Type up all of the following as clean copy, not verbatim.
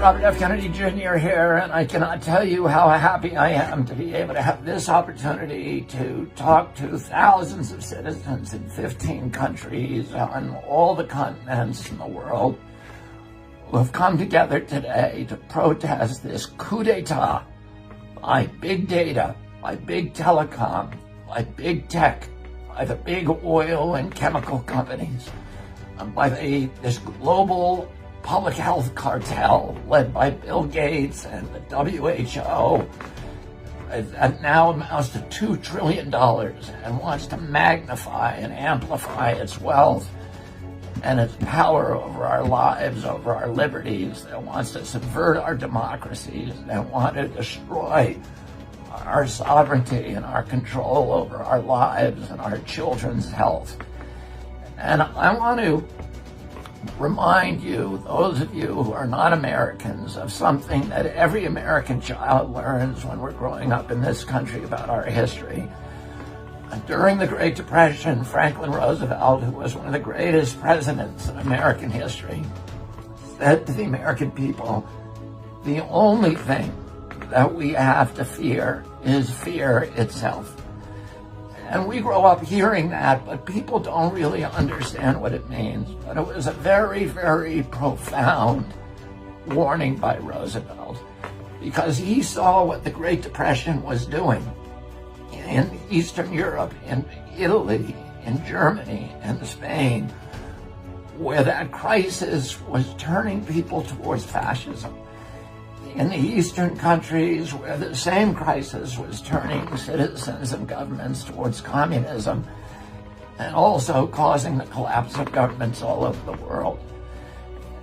Robert F. Kennedy Jr. here, and I cannot tell you how happy I am to be able to have this opportunity to talk to thousands of citizens in 15 countries on all the continents in the world who have come together today to protest this coup d'etat by big data, by big telecom, by big tech, by the big oil and chemical companies, and by this global public health cartel led by Bill Gates and the WHO that now amounts to $2 trillion and wants to magnify and amplify its wealth and its power over our lives, over our liberties, that wants to subvert our democracies, that want to destroy our sovereignty and our control over our lives and our children's health. And I want to remind you, those of you who are not Americans, of something that every American child learns when we're growing up in this country about our history. During the Great Depression, Franklin Roosevelt, who was one of the greatest presidents in American history, said to the American people, the only thing that we have to fear is fear itself. And we grow up hearing that, but people don't really understand what it means. But it was a very, very profound warning by Roosevelt, because he saw what the Great Depression was doing in Eastern Europe, in Italy, in Germany, and Spain, where that crisis was turning people towards fascism. In the Eastern countries, where the same crisis was turning citizens and governments towards communism, and also causing the collapse of governments all over the world.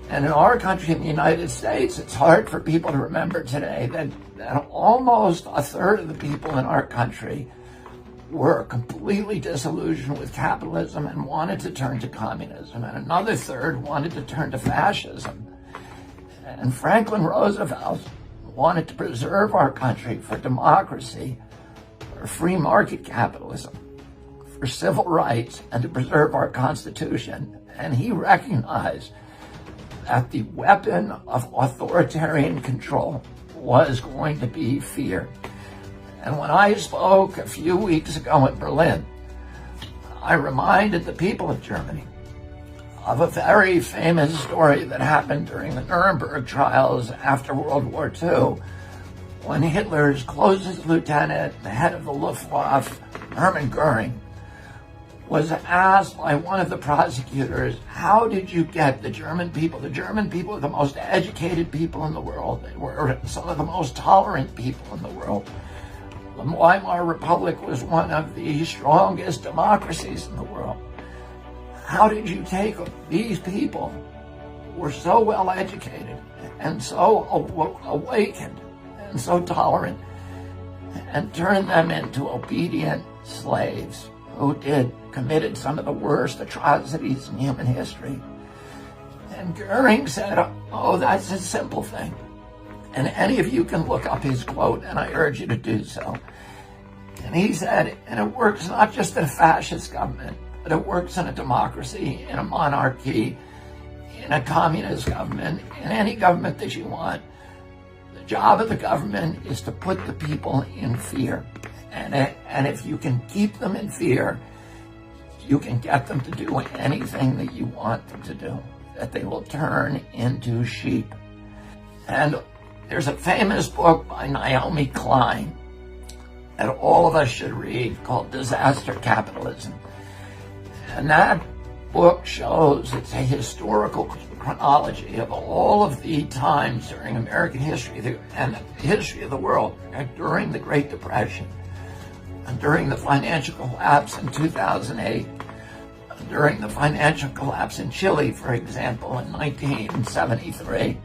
And in our country, in the United States, it's hard for people to remember today that almost a third of the people in our country were completely disillusioned with capitalism and wanted to turn to communism, and another third wanted to turn to fascism. And Franklin Roosevelt wanted to preserve our country for democracy, for free market capitalism, for civil rights, and to preserve our Constitution. And he recognized that the weapon of authoritarian control was going to be fear. And when I spoke a few weeks ago in Berlin, I reminded the people of Germany of a very famous story that happened during the Nuremberg trials after World War II, when Hitler's closest lieutenant, the head of the Luftwaffe, Hermann Goering, was asked by one of the prosecutors, how did you get the German people? The German people are the most educated people in the world. They were some of the most tolerant people in the world. The Weimar Republic was one of the strongest democracies in the world. How did you take these people who were so well educated and so awakened and so tolerant and turn them into obedient slaves who committed some of the worst atrocities in human history? And Goering said, oh, that's a simple thing. And any of you can look up his quote, and I urge you to do so. And he said, and it works not just in a fascist government, but it works in a democracy, in a monarchy, in a communist government, in any government that you want. The job of the government is to put the people in fear. And if you can keep them in fear, you can get them to do anything that you want them to do, that they will turn into sheep. And there's a famous book by Naomi Klein that all of us should read called Disaster Capitalism. And that book shows, it's a historical chronology of all of the times during American history and the history of the world during the Great Depression, and during the financial collapse in 2008, during the financial collapse in Chile, for example, in 1973,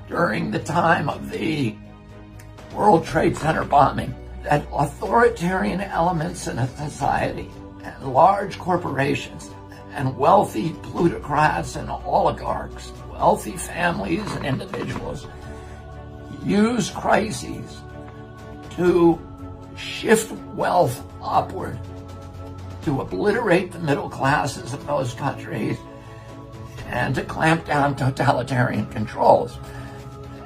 during the time of the World Trade Center bombing, that authoritarian elements in a society and large corporations and wealthy plutocrats and oligarchs, wealthy families and individuals, use crises to shift wealth upward, to obliterate the middle classes of those countries, and to clamp down totalitarian controls.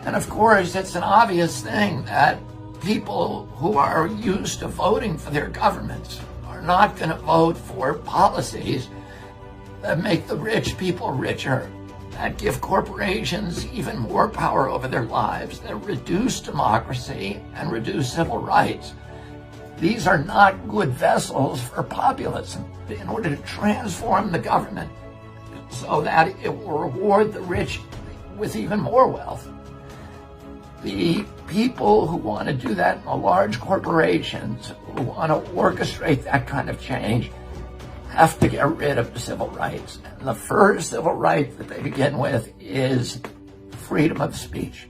And of course, it's an obvious thing that people who are used to voting for their governments are not going to vote for policies that make the rich people richer, that give corporations even more power over their lives, that reduce democracy and reduce civil rights. These are not good vessels for populism. In order to transform the government so that it will reward the rich with even more wealth, the people who want to do that in the large corporations, who want to orchestrate that kind of change, have to get rid of civil rights. And the first civil right that they begin with is freedom of speech.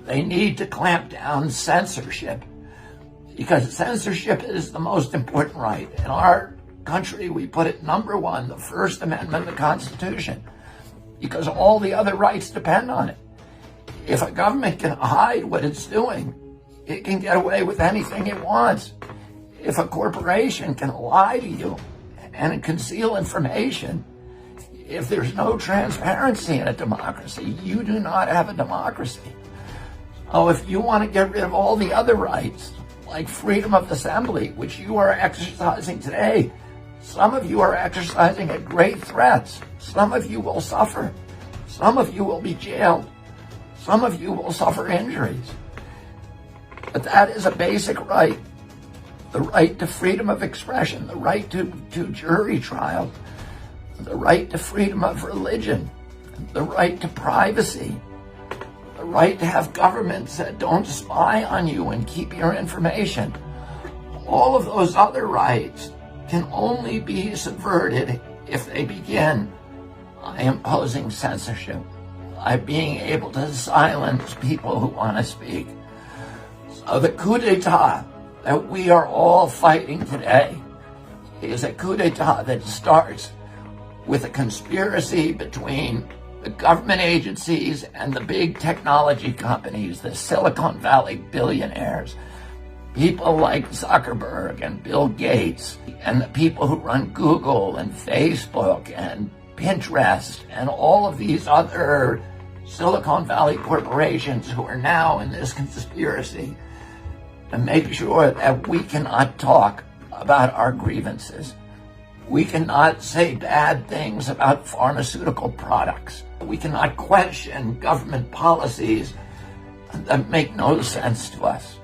They need to clamp down censorship, because censorship is the most important right. In our country, we put it number one, the First Amendment of the Constitution, because all the other rights depend on it. If a government can hide what it's doing, it can get away with anything it wants. If a corporation can lie to you and conceal information, if there's no transparency in a democracy, you do not have a democracy. So if you want to get rid of all the other rights, like freedom of assembly, which you are exercising today, some of you are exercising at great threats. Some of you will suffer. Some of you will be jailed. Some of you will suffer injuries. But that is a basic right. The right to freedom of expression, the right to jury trial, the right to freedom of religion, the right to privacy, the right to have governments that don't spy on you and keep your information. All of those other rights can only be subverted if they begin by imposing censorship, by being able to silence people who want to speak. So the coup d'etat that we are all fighting today is a coup d'etat that starts with a conspiracy between the government agencies and the big technology companies, the Silicon Valley billionaires, people like Zuckerberg and Bill Gates, and the people who run Google and Facebook and Pinterest and all of these other Silicon Valley corporations who are now in this conspiracy to make sure that we cannot talk about our grievances. We cannot say bad things about pharmaceutical products. We cannot question government policies that make no sense to us.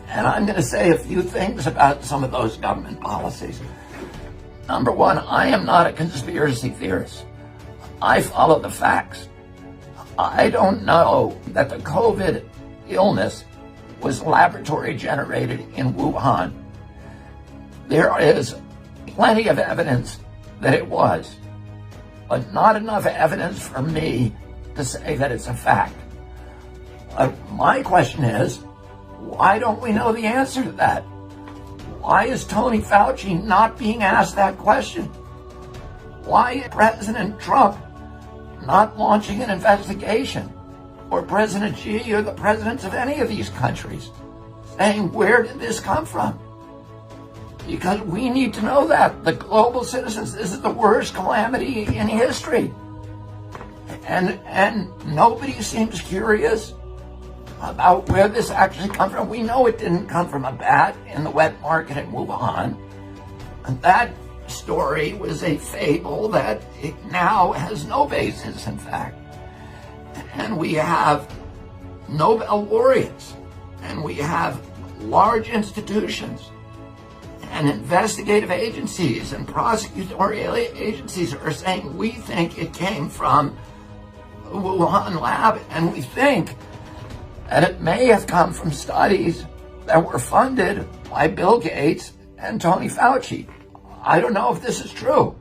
And I'm going to say a few things about some of those government policies. Number one, I am not a conspiracy theorist. I follow the facts. I don't know that the COVID illness was laboratory generated in Wuhan. There is plenty of evidence that it was, but not enough evidence for me to say that it's a fact. My question is, why don't we know the answer to that? Why is Tony Fauci not being asked that question? Why is President Trump not launching an investigation? Or President Xi or the presidents of any of these countries saying, where did this come from? Because we need to know that. The global citizens, this is the worst calamity in history. And nobody seems curious about where this actually comes from. We know it didn't come from a bat in the wet market in Wuhan. And that story was a fable that it now has no basis, in fact. And we have Nobel laureates, and we have large institutions and investigative agencies and prosecutorial agencies are saying, we think it came from the Wuhan lab, and we think that it may have come from studies that were funded by Bill Gates and Tony Fauci. I don't know if this is true.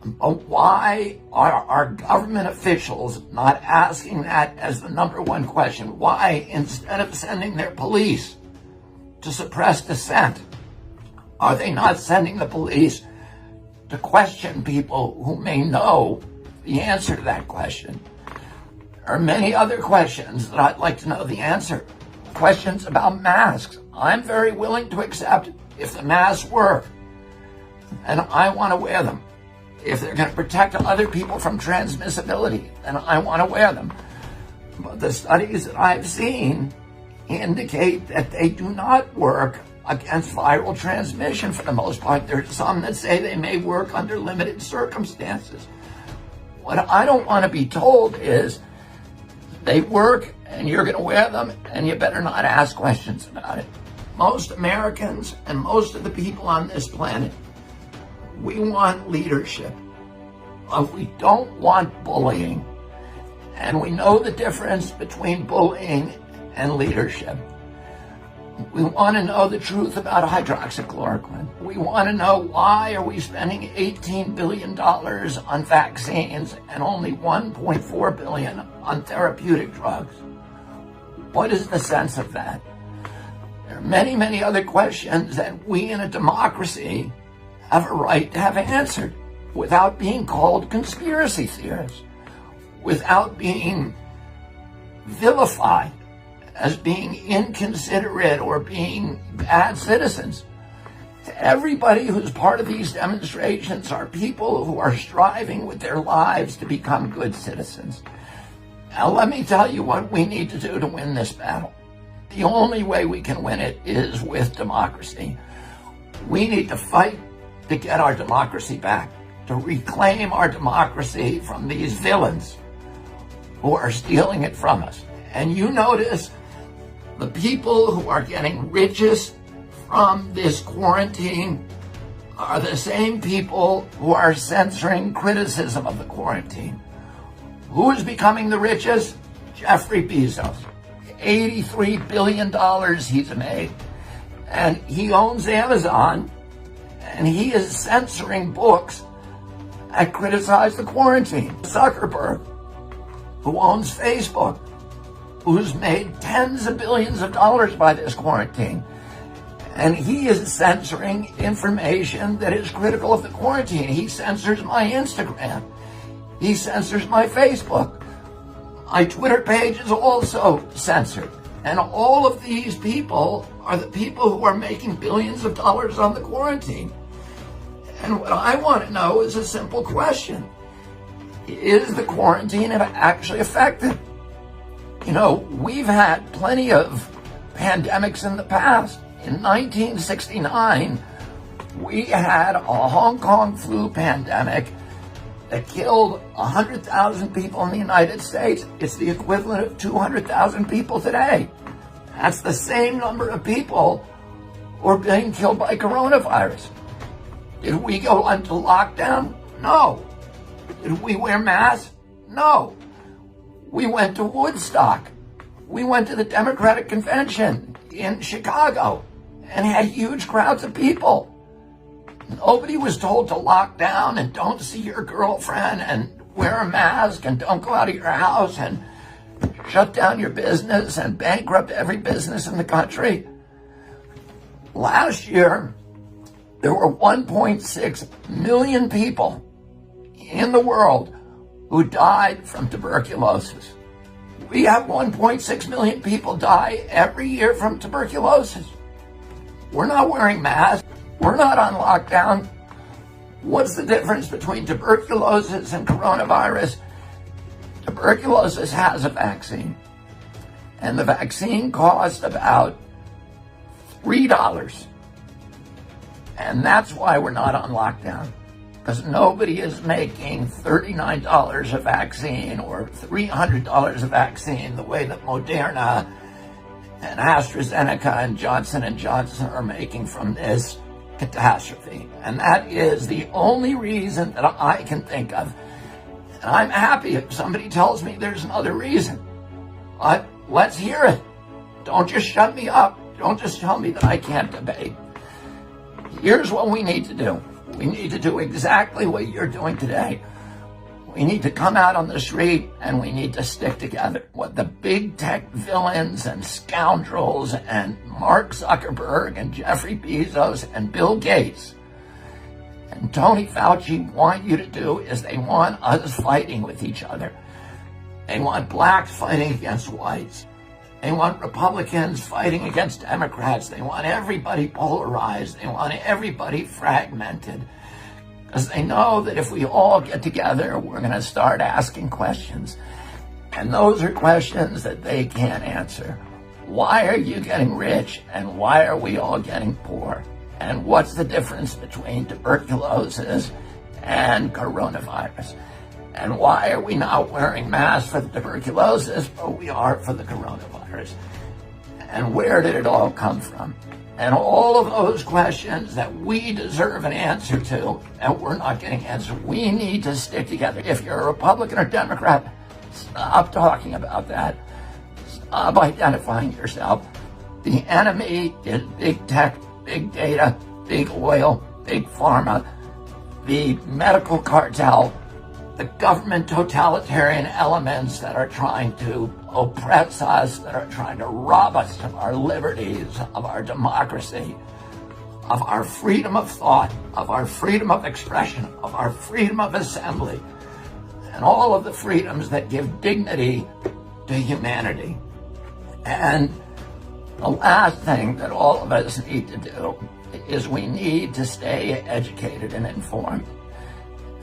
But why are our government officials not asking that as the number one question? Why, instead of sending their police to suppress dissent, are they not sending the police to question people who may know the answer to that question? There are many other questions that I'd like to know the answer. Questions about masks. I'm very willing to accept if the masks work, and I want to wear them. If they're going to protect other people from transmissibility, then I want to wear them. But the studies that I've seen indicate that they do not work against viral transmission for the most part. There's some that say they may work under limited circumstances. What I don't want to be told is they work and you're going to wear them and you better not ask questions about it. Most Americans and most of the people on this planet, we want leadership. We don't want bullying. And we know the difference between bullying and leadership. We want to know the truth about hydroxychloroquine. We want to know why are we spending $18 billion on vaccines and only $1.4 billion on therapeutic drugs. What is the sense of that? There are many, many other questions that we in a democracy have a right to have answered without being called conspiracy theorists, without being vilified as being inconsiderate or being bad citizens. Everybody who's part of these demonstrations are people who are striving with their lives to become good citizens. Now, let me tell you what we need to do to win this battle. The only way we can win it is with democracy. We need to fight to get our democracy back, to reclaim our democracy from these villains who are stealing it from us. And you notice the people who are getting richest from this quarantine are the same people who are censoring criticism of the quarantine. Who is becoming the richest? Jeffrey Bezos. $83 billion he's made. And he owns Amazon, and he is censoring books that criticize the quarantine. Zuckerberg, who owns Facebook, who's made tens of billions of dollars by this quarantine. And he is censoring information that is critical of the quarantine. He censors my Instagram. He censors my Facebook. My Twitter page is also censored. And all of these people are the people who are making billions of dollars on the quarantine. And what I want to know is a simple question. Is the quarantine actually effective? You know, we've had plenty of pandemics in the past. In 1969, we had a Hong Kong flu pandemic that killed 100,000 people in the United States. It's the equivalent of 200,000 people today. That's the same number of people who are being killed by coronavirus. Did we go into lockdown? No. Did we wear masks? No. We went to Woodstock. We went to the Democratic Convention in Chicago and had huge crowds of people. Nobody was told to lock down and don't see your girlfriend and wear a mask and don't go out of your house and shut down your business and bankrupt every business in the country. Last year, there were 1.6 million people in the world who died from tuberculosis. We have 1.6 million people die every year from tuberculosis. We're not wearing masks. We're not on lockdown. What's the difference between tuberculosis and coronavirus? Tuberculosis has a vaccine, and the vaccine costs about $3. And that's why we're not on lockdown. Because nobody is making $39 a vaccine or $300 a vaccine the way that Moderna and AstraZeneca and Johnson & Johnson are making from this catastrophe. And that is the only reason that I can think of. And I'm happy if somebody tells me there's another reason. But let's hear it. Don't just shut me up. Don't just tell me that I can't debate. Here's what we need to do. We need to do exactly what you're doing today. We need to come out on the street and we need to stick together. What the big tech villains and scoundrels and Mark Zuckerberg and Jeffrey Bezos and Bill Gates and Tony Fauci want you to do is they want us fighting with each other. They want blacks fighting against whites. They want Republicans fighting against Democrats. They want everybody polarized. They want everybody fragmented. Because they know that if we all get together, we're going to start asking questions. And those are questions that they can't answer. Why are you getting rich and why are we all getting poor? And what's the difference between tuberculosis and coronavirus? And why are we not wearing masks for the tuberculosis, but we are for the coronavirus? And where did it all come from? And all of those questions that we deserve an answer to, and we're not getting answers. We need to stick together. If you're a Republican or Democrat, stop talking about that. Stop identifying yourself. The enemy is big tech, big data, big oil, big pharma, the medical cartel, the government totalitarian elements that are trying to oppress us, that are trying to rob us of our liberties, of our democracy, of our freedom of thought, of our freedom of expression, of our freedom of assembly, and all of the freedoms that give dignity to humanity. And the last thing that all of us need to do is we need to stay educated and informed.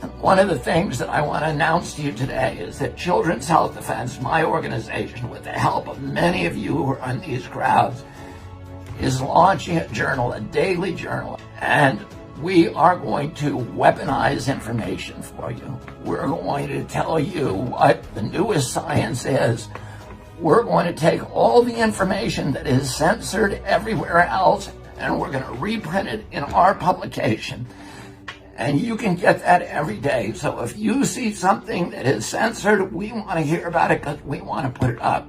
And one of the things that I want to announce to you today is that Children's Health Defense, my organization, with the help of many of you who are in these crowds, is launching a journal, a daily journal, and we are going to weaponize information for you. We're going to tell you what the newest science is. We're going to take all the information that is censored everywhere else, and we're going to reprint it in our publication. And you can get that every day. So if you see something that is censored, we want to hear about it because we want to put it up.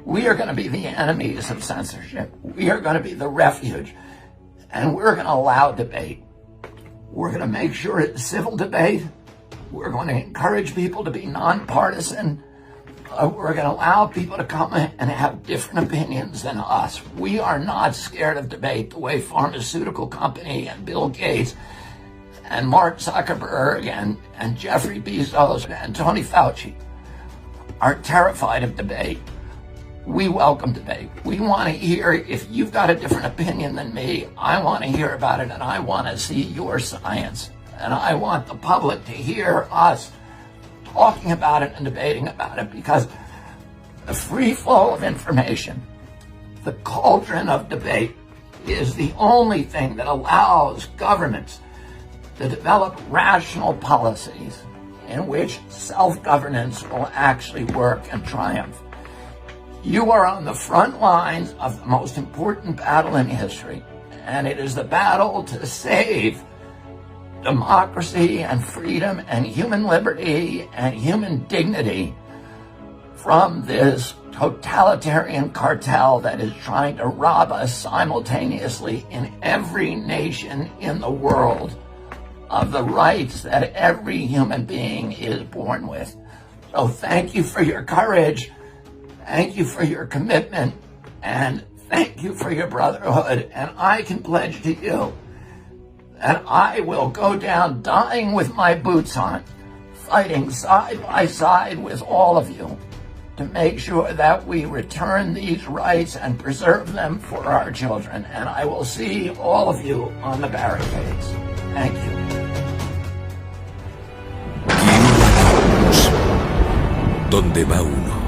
We are going to be the enemies of censorship. We are going to be the refuge. And we're going to allow debate. We're going to make sure it's civil debate. We're going to encourage people to be nonpartisan. We're going to allow people to come and have different opinions than us. We are not scared of debate the way pharmaceutical company and Bill Gates and Mark Zuckerberg and Jeffrey Bezos and Tony Fauci are terrified of debate. We welcome debate. We want to hear, if you've got a different opinion than me, I want to hear about it and I want to see your science. And I want the public to hear us talking about it and debating about it, because the free flow of information, the cauldron of debate, is the only thing that allows governments to develop rational policies in which self-governance will actually work and triumph. You are on the front lines of the most important battle in history, and it is the battle to save democracy and freedom and human liberty and human dignity from this totalitarian cartel that is trying to rob us simultaneously in every nation in the world of the rights that every human being is born with. So thank you for your courage, thank you for your commitment, and thank you for your brotherhood. And I can pledge to you that I will go down dying with my boots on, fighting side by side with all of you to make sure that we return these rights and preserve them for our children. And I will see all of you on the barricades. Thank you. Donde va uno,